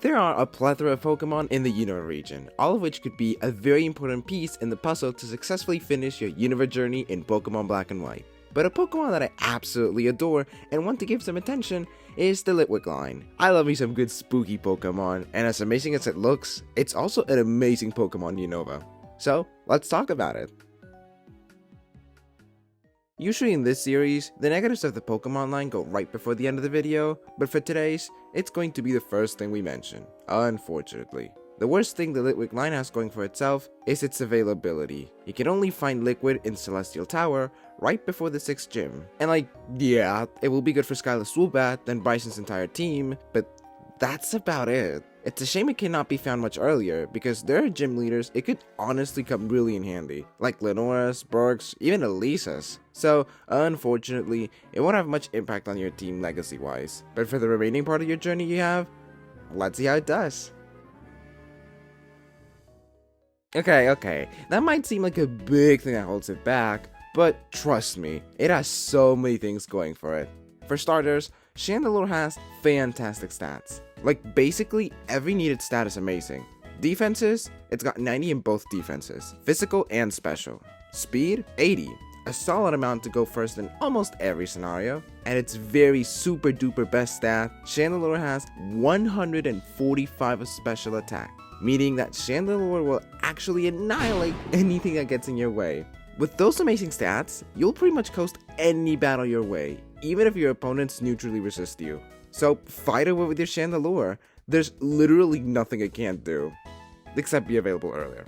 There are a plethora of Pokemon in the Unova region, all of which could be a very important piece in the puzzle to successfully finish your Unova journey in Pokemon Black and White. But a Pokemon that I absolutely adore and want to give some attention is the Litwick line. I love me some good spooky Pokemon, and as amazing as it looks, it's also an amazing Pokemon Unova. So, let's talk about it. Usually in this series, the negatives of the Pokemon line go right before the end of the video, but for today's, it's going to be the first thing we mention, unfortunately. The worst thing the Litwick line has going for itself is its availability. You can only find Liquid in Celestial Tower right before the 6th gym. And yeah, it will be good for Skylar Swoobat and Bryson's entire team, but that's about it. It's a shame it cannot be found much earlier, because there are gym leaders it could honestly come really in handy, like Lenora's, Brooks, even Elisa's. So, unfortunately, it won't have much impact on your team legacy-wise. But for the remaining part of your journey you have, let's see how it does. Okay, that might seem like a big thing that holds it back, but trust me, it has so many things going for it. For starters, Chandelure has fantastic stats. Like, basically every needed stat is amazing. Defenses, it's got 90 in both defenses, physical and special. Speed, 80, a solid amount to go first in almost every scenario. And its very super duper best stat, Chandelure has 145 of special attack, meaning that Chandelure will actually annihilate anything that gets in your way. With those amazing stats, you'll pretty much coast any battle your way, even if your opponents neutrally resist you. So fight away with your Chandelure. There's literally nothing it can't do, except be available earlier.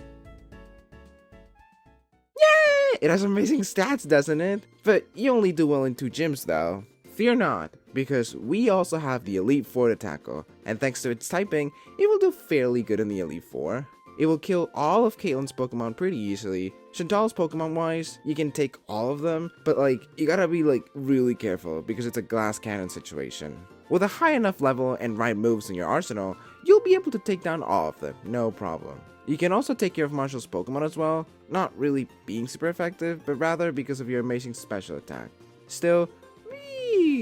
Yay! It has amazing stats, doesn't it? But you only do well in 2 gyms though. Fear not, because we also have the Elite Four to tackle, and thanks to its typing, it will do fairly good in the Elite Four. It will kill all of Caitlin's Pokemon pretty easily. Chantal's Pokemon wise, you can take all of them, but you gotta be really careful because it's a glass cannon situation. With a high enough level and right moves in your arsenal, you'll be able to take down all of them, no problem. You can also take care of Marshall's Pokemon as well, not really being super effective, but rather because of your amazing special attack. Still,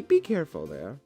be careful there.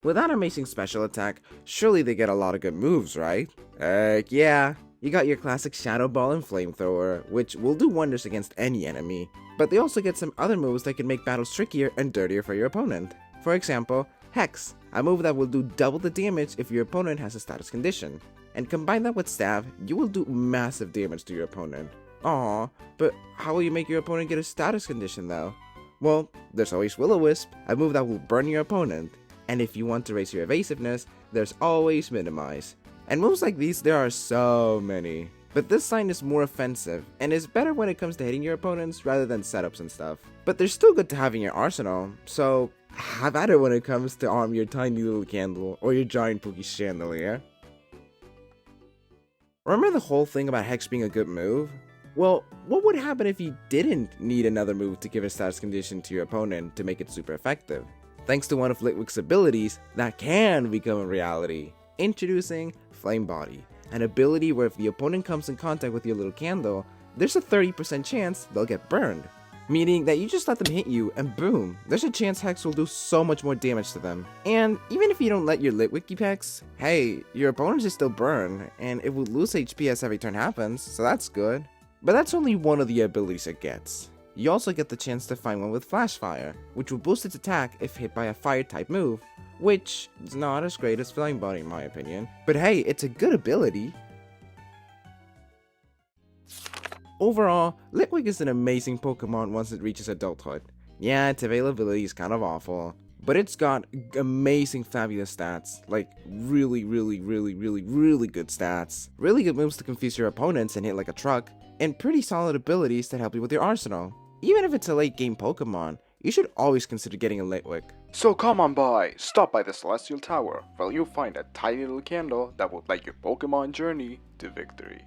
With that amazing special attack, surely they get a lot of good moves, right? Yeah. You got your classic Shadow Ball and Flamethrower, which will do wonders against any enemy. But they also get some other moves that can make battles trickier and dirtier for your opponent. For example, Hex, a move that will do double the damage if your opponent has a status condition. And combine that with Stab, you will do massive damage to your opponent. Aww, but how will you make your opponent get a status condition though? Well, there's always Will-O-Wisp, a move that will burn your opponent. And if you want to raise your evasiveness, there's always Minimize. And moves like these, there are so many. But this sign is more offensive, and is better when it comes to hitting your opponents rather than setups and stuff. But they're still good to have in your arsenal, so have at it when it comes to arm your tiny little candle or your giant Pookie Chandelier. Remember the whole thing about Hex being a good move? Well, what would happen if you didn't need another move to give a status condition to your opponent to make it super effective? Thanks to one of Litwick's abilities, that can become a reality. Introducing Flame Body, an ability where if the opponent comes in contact with your little candle, there's a 30% chance they'll get burned. Meaning that you just let them hit you and boom, there's a chance Hex will do so much more damage to them. And even if you don't let your Litwick keep Hex, hey, your opponent is still burned, and it will lose HP as every turn happens, so that's good. But that's only one of the abilities it gets. You also get the chance to find one with Flash Fire, which will boost its attack if hit by a fire type move, which is not as great as Flame Body in my opinion, but hey, it's a good ability. Overall, Litwick is an amazing Pokemon once it reaches adulthood. Yeah, its availability is kind of awful, but it's got amazing fabulous stats, like really good stats, really good moves to confuse your opponents and hit like a truck, and pretty solid abilities that help you with your arsenal. Even if it's a late game Pokemon, you should always consider getting a Litwick. So come on by, stop by the Celestial Tower, where you'll find a tiny little candle that will light your Pokemon journey to victory.